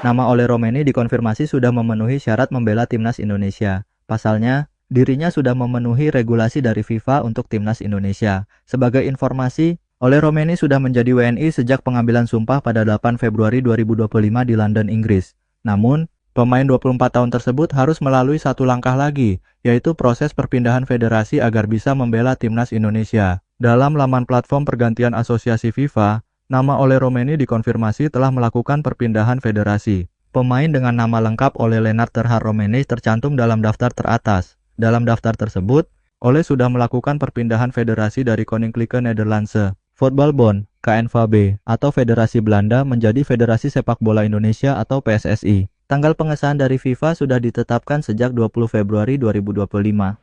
Nama Ole Romeni dikonfirmasi sudah memenuhi syarat membela timnas Indonesia. Pasalnya, dirinya sudah memenuhi regulasi dari FIFA untuk timnas Indonesia. Sebagai informasi, Ole Romeni sudah menjadi WNI sejak pengambilan sumpah pada 8 Februari 2025 di London, Inggris. Namun, pemain 24 tahun tersebut harus melalui satu langkah lagi, yaitu proses perpindahan federasi agar bisa membela timnas Indonesia. Dalam laman platform pergantian asosiasi FIFA, nama Ole Romeni dikonfirmasi telah melakukan perpindahan federasi. Pemain dengan nama lengkap Ole Lennart Terhar Romeni tercantum dalam daftar teratas. Dalam daftar tersebut, Ole sudah melakukan perpindahan federasi dari Koninklijke Nederlandse Voetbalbond (KNVB) atau Federasi Belanda menjadi Federasi Sepak Bola Indonesia atau PSSI. Tanggal pengesahan dari FIFA sudah ditetapkan sejak 20 Februari 2025.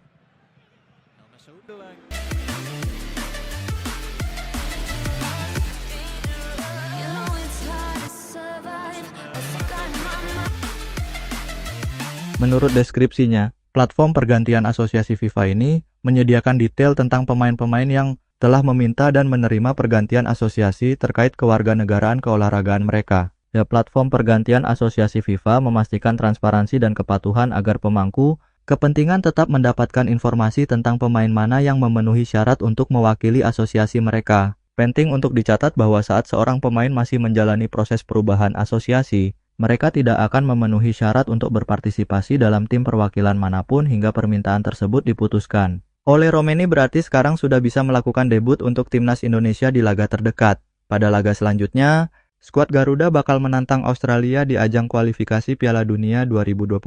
Menurut deskripsinya, platform pergantian asosiasi FIFA ini menyediakan detail tentang pemain-pemain yang telah meminta dan menerima pergantian asosiasi terkait kewarganegaraan keolahragaan mereka. Platform pergantian asosiasi FIFA memastikan transparansi dan kepatuhan agar pemangku kepentingan tetap mendapatkan informasi tentang pemain mana yang memenuhi syarat untuk mewakili asosiasi mereka. Penting untuk dicatat bahwa saat seorang pemain masih menjalani proses perubahan asosiasi, mereka tidak akan memenuhi syarat untuk berpartisipasi dalam tim perwakilan manapun hingga permintaan tersebut diputuskan. Ole Romeni berarti sekarang sudah bisa melakukan debut untuk timnas Indonesia di laga terdekat. Pada laga selanjutnya, skuad Garuda bakal menantang Australia di ajang kualifikasi Piala Dunia 2026.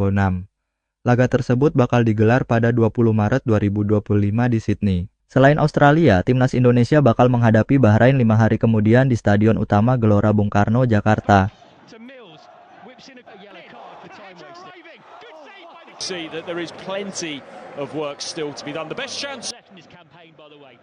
Laga tersebut bakal digelar pada 20 Maret 2025 di Sydney. Selain Australia, timnas Indonesia bakal menghadapi Bahrain 5 hari kemudian di Stadion Utama Gelora Bung Karno, Jakarta. See that there is plenty of work still to be done. The best chance in his campaign, by the way.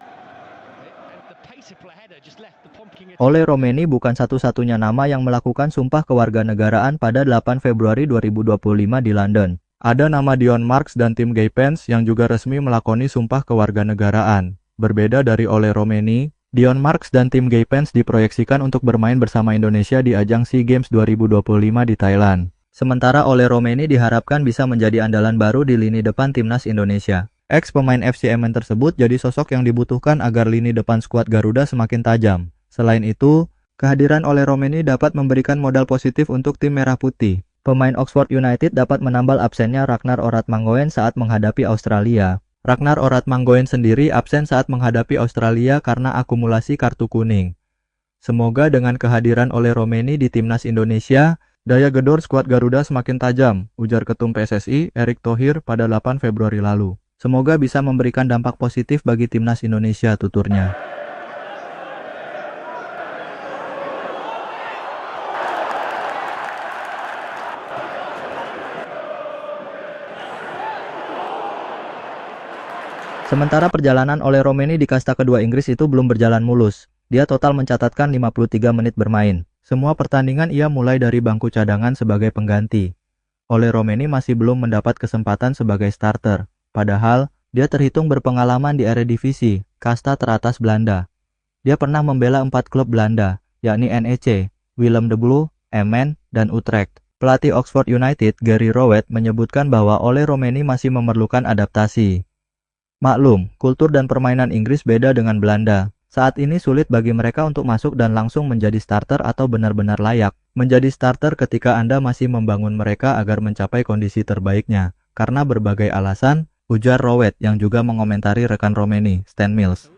The pace of play header just left the pumpkin. Ole Romeni bukan satu-satunya nama yang melakukan sumpah kewarganegaraan pada 8 Februari 2025 di London. Ada nama Dion Marks dan Tim Gaypens yang juga resmi melakoni sumpah kewarganegaraan. Berbeda dari Ole Romeni, Dion Marks dan Tim Gaypens diproyeksikan untuk bermain bersama Indonesia di ajang SEA Games 2025 di Thailand. Sementara Ole Romeni diharapkan bisa menjadi andalan baru di lini depan timnas Indonesia. Ex-pemain FC Emmen tersebut jadi sosok yang dibutuhkan agar lini depan skuad Garuda semakin tajam. Selain itu, kehadiran Ole Romeni dapat memberikan modal positif untuk tim Merah Putih. Pemain Oxford United dapat menambal absennya Ragnar Oratmangoen saat menghadapi Australia. Ragnar Oratmangoen sendiri absen saat menghadapi Australia karena akumulasi kartu kuning. Semoga dengan kehadiran Ole Romeni di timnas Indonesia, daya gedor skuad Garuda semakin tajam, ujar Ketum PSSI Erick Thohir pada 8 Februari lalu. Semoga bisa memberikan dampak positif bagi timnas Indonesia, tuturnya. Sementara perjalanan Ole Romeni di kasta kedua Inggris itu belum berjalan mulus. Dia total mencatatkan 53 menit bermain. Semua pertandingan ia mulai dari bangku cadangan sebagai pengganti. Ole Romeni masih belum mendapat kesempatan sebagai starter. Padahal, dia terhitung berpengalaman di Eredivisie, kasta teratas Belanda. Dia pernah membela 4 klub Belanda, yakni NEC, Willem de Blue, Emmen, dan Utrecht. Pelatih Oxford United, Gary Rowett, menyebutkan bahwa Ole Romeni masih memerlukan adaptasi. Maklum, kultur dan permainan Inggris beda dengan Belanda. Saat ini sulit bagi mereka untuk masuk dan langsung menjadi starter atau benar-benar layak menjadi starter ketika Anda masih membangun mereka agar mencapai kondisi terbaiknya. Karena berbagai alasan, ujar Rowett yang juga mengomentari rekan Romeni, Stan Mills.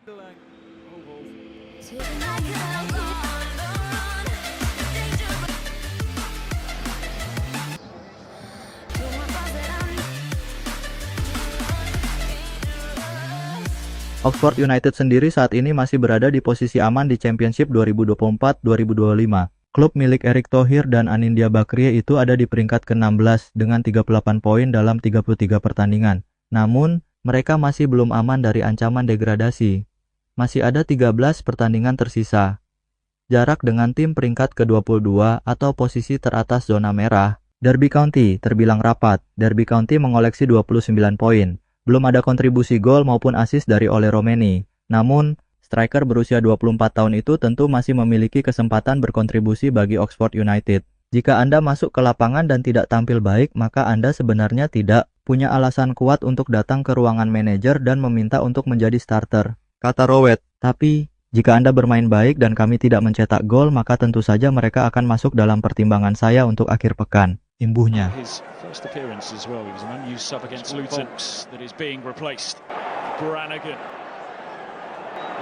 Oxford United sendiri saat ini masih berada di posisi aman di Championship 2024-2025. Klub milik Erick Thohir dan Anindya Bakrie itu ada di peringkat ke-16 dengan 38 poin dalam 33 pertandingan. Namun, mereka masih belum aman dari ancaman degradasi. Masih ada 13 pertandingan tersisa. Jarak dengan tim peringkat ke-22 atau posisi teratas zona merah, Derby County, terbilang rapat. Derby County mengoleksi 29 poin. Belum ada kontribusi gol maupun assist dari Ole Romeni. Namun, Striker berusia 24 tahun itu tentu masih memiliki kesempatan berkontribusi bagi Oxford United. Jika Anda masuk ke lapangan dan tidak tampil baik, maka Anda sebenarnya tidak punya alasan kuat untuk datang ke ruangan manajer dan meminta untuk menjadi starter, kata Rowett. Tapi, jika Anda bermain baik dan kami tidak mencetak gol, maka tentu saja mereka akan masuk dalam pertimbangan saya untuk akhir pekan, imbuhnya. First appearance as well. He was an unused sub against Luton that is being replaced. Brannigan.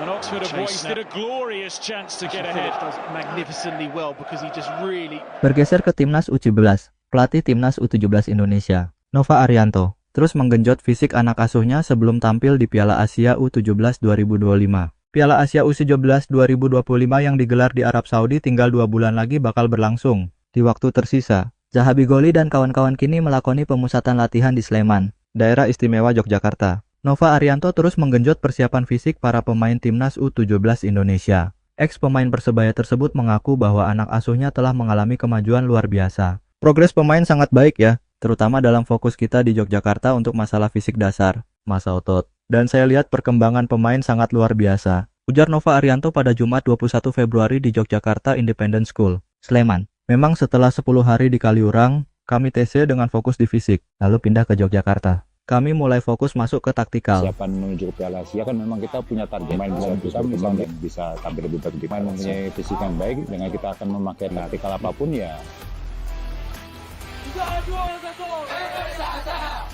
And Oxford have wasted a glorious chance to get ahead. Does magnificently well because he just really. Bergeser ke timnas U17, pelatih timnas U17 Indonesia, Nova Arianto, terus menggenjot fisik anak asuhnya sebelum tampil di Piala Asia U17 2025. Piala Asia U17 2025 yang digelar di Arab Saudi tinggal 2 bulan lagi bakal berlangsung. Di waktu tersisa, Zahabi Goli dan kawan-kawan kini melakoni pemusatan latihan di Sleman, daerah istimewa Yogyakarta. Nova Arianto terus menggenjot persiapan fisik para pemain timnas U17 Indonesia. Ex-pemain Persebaya tersebut mengaku bahwa anak asuhnya telah mengalami kemajuan luar biasa. Progres pemain sangat baik ya, terutama dalam fokus kita di Yogyakarta untuk masalah fisik dasar, masa otot. Dan saya lihat perkembangan pemain sangat luar biasa, ujar Nova Arianto pada Jumat 21 Februari di Yogyakarta Independent School, Sleman. Memang setelah 10 hari di Kaliurang, kami TC dengan fokus di fisik, lalu pindah ke Yogyakarta. Kami mulai fokus masuk ke taktikal. Persiapan menuju ke Piala Asia kan memang kita punya target. Main kita misalnya bisa tampil lebih bagus. Main mempunyai fisik yang baik, dengan kita akan memakai taktikal apapun ya.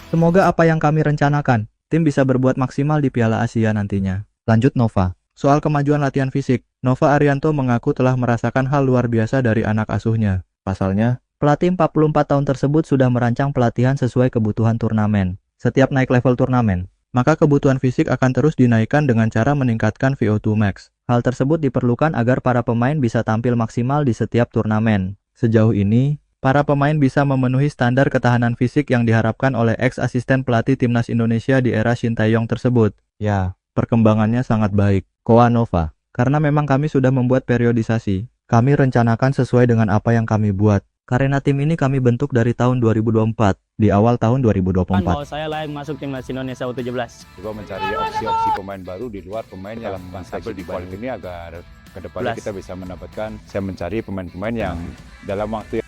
Semoga apa yang kami rencanakan, tim bisa berbuat maksimal di Piala Asia nantinya. Lanjut Nova. Soal kemajuan latihan fisik, Nova Arianto mengaku telah merasakan hal luar biasa dari anak asuhnya. Pasalnya, pelatih 44 tahun tersebut sudah merancang pelatihan sesuai kebutuhan turnamen. Setiap naik level turnamen, maka kebutuhan fisik akan terus dinaikkan dengan cara meningkatkan VO2 max. Hal tersebut diperlukan agar para pemain bisa tampil maksimal di setiap turnamen. Sejauh ini, para pemain bisa memenuhi standar ketahanan fisik yang diharapkan oleh ex-asisten pelatih timnas Indonesia di era Shin Tae-yong tersebut. Ya, perkembangannya sangat baik, koa Nova. Karena memang kami sudah membuat periodisasi, kami rencanakan sesuai dengan apa yang kami buat. Karena tim ini kami bentuk dari tahun 2024, di awal tahun 2024. Mau saya layak masuk timnas Indonesia U17. Juga mencari opsi-opsi pemain baru di luar pemain yang tampil di kualitas ini agar ke depannya kita bisa mendapatkan, saya mencari pemain-pemain yang dalam waktu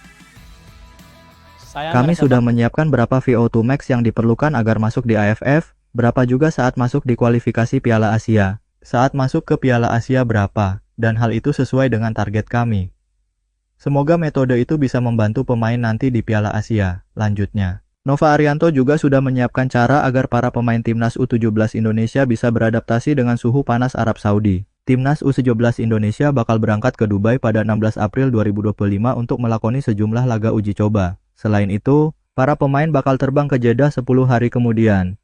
kami sudah menyiapkan berapa VO2 max yang diperlukan agar masuk di AFF, berapa juga saat masuk di kualifikasi Piala Asia. Saat masuk ke Piala Asia berapa, dan hal itu sesuai dengan target kami. Semoga metode itu bisa membantu pemain nanti di Piala Asia, lanjutnya. Nova Arianto juga sudah menyiapkan cara agar para pemain timnas U17 Indonesia bisa beradaptasi dengan suhu panas Arab Saudi. Timnas U17 Indonesia bakal berangkat ke Dubai pada 16 April 2025 untuk melakoni sejumlah laga uji coba. Selain itu, para pemain bakal terbang ke Jeddah 10 hari kemudian.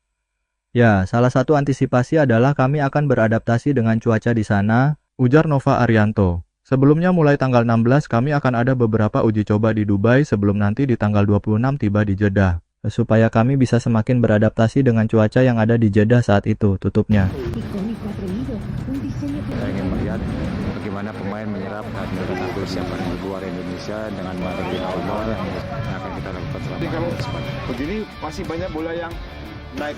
Ya, salah satu antisipasi adalah kami akan beradaptasi dengan cuaca di sana, ujar Nova Arianto. Sebelumnya mulai tanggal 16 kami akan ada beberapa uji coba di Dubai sebelum nanti di tanggal 26 tiba di Jeddah. Supaya kami bisa semakin beradaptasi dengan cuaca yang ada di Jeddah saat itu, tutupnya. Saya ingin melihat bagaimana pemain menyerap dan persiapan di luar Indonesia dengan materi awal yang akan kita lakukan selama kalau begini masih banyak bola yang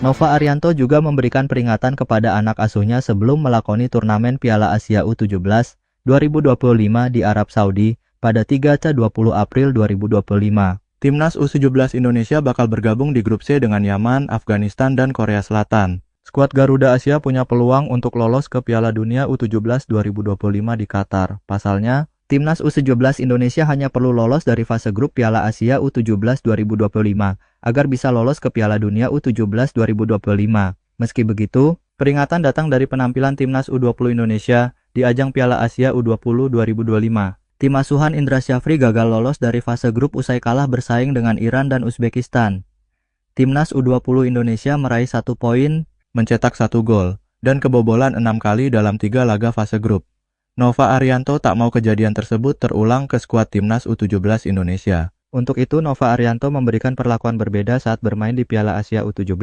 Nova Arianto juga memberikan peringatan kepada anak asuhnya sebelum melakoni turnamen Piala Asia U17 2025 di Arab Saudi pada 3-20 April 2025. Timnas U17 Indonesia bakal bergabung di grup C dengan Yaman, Afghanistan, dan Korea Selatan. Skuad Garuda Asia punya peluang untuk lolos ke Piala Dunia U17 2025 di Qatar. Pasalnya, Timnas U17 Indonesia hanya perlu lolos dari fase grup Piala Asia U17 2025 agar bisa lolos ke Piala Dunia U17 2025. Meski begitu, peringatan datang dari penampilan Timnas U20 Indonesia di ajang Piala Asia U20 2025. Tim asuhan Indra Syafri gagal lolos dari fase grup usai kalah bersaing dengan Iran dan Uzbekistan. Timnas U20 Indonesia meraih 1 poin, mencetak 1 gol, dan kebobolan 6 kali dalam 3 laga fase grup. Nova Arianto tak mau kejadian tersebut terulang ke skuad Timnas U17 Indonesia. Untuk itu, Nova Arianto memberikan perlakuan berbeda saat bermain di Piala Asia U17.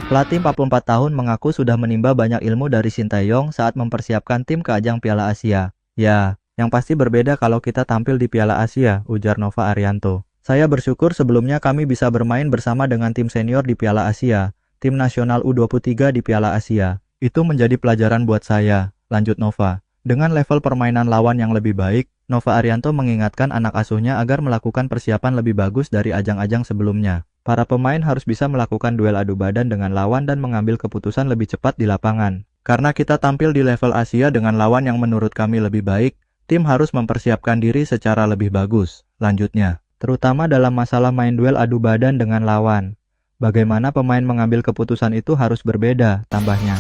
Pelatih 44 tahun mengaku sudah menimba banyak ilmu dari Shin Tae-yong saat mempersiapkan tim ke ajang Piala Asia. Ya, Yang pasti berbeda kalau kita tampil di Piala Asia, ujar Nova Arianto. Saya bersyukur sebelumnya kami bisa bermain bersama dengan tim senior di Piala Asia, tim nasional U23 di Piala Asia. Itu menjadi pelajaran buat saya, lanjut Nova. Dengan level permainan lawan yang lebih baik, Nova Arianto mengingatkan anak asuhnya agar melakukan persiapan lebih bagus dari ajang-ajang sebelumnya. Para pemain harus bisa melakukan duel adu badan dengan lawan dan mengambil keputusan lebih cepat di lapangan. Karena kita tampil di level Asia dengan lawan yang menurut kami lebih baik, tim harus mempersiapkan diri secara lebih bagus, lanjutnya. Terutama dalam masalah main duel adu badan dengan lawan. Bagaimana pemain mengambil keputusan itu harus berbeda, tambahnya.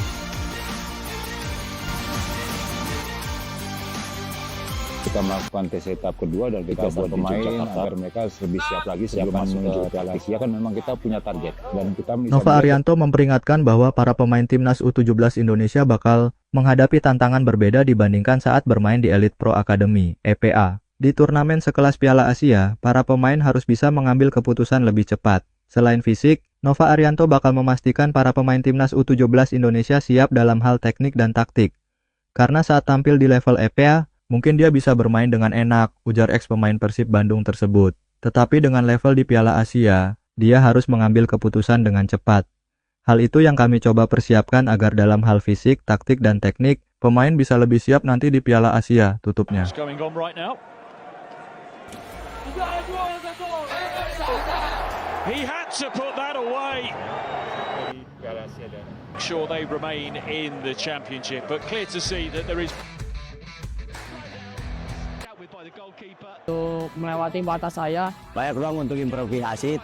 Kita melakukan tes tahap kedua dan kita buat pemain agar mereka lebih siap lagi sebelum masuk ke Piala Asia. Kan memang kita punya target dan kita Nova Arianto memperingatkan bahwa para pemain timnas U17 Indonesia bakal menghadapi tantangan berbeda dibandingkan saat bermain di Elite Pro Academy (EPA). Di turnamen sekelas Piala Asia, para pemain harus bisa mengambil keputusan lebih cepat. Selain fisik, Nova Arianto bakal memastikan para pemain timnas U17 Indonesia siap dalam hal teknik dan taktik. Karena saat tampil di level EPA, mungkin dia bisa bermain dengan enak, ujar ex-pemain Persib Bandung tersebut. Tetapi dengan level di Piala Asia, dia harus mengambil keputusan dengan cepat. Hal itu yang kami coba persiapkan agar dalam hal fisik, taktik, dan teknik, pemain bisa lebih siap nanti di Piala Asia, tutupnya. He had to put that away. Sure they remain in the championship, but clear to see that there is untuk melewati batas saya. Banyak ruang untuk improvisasi,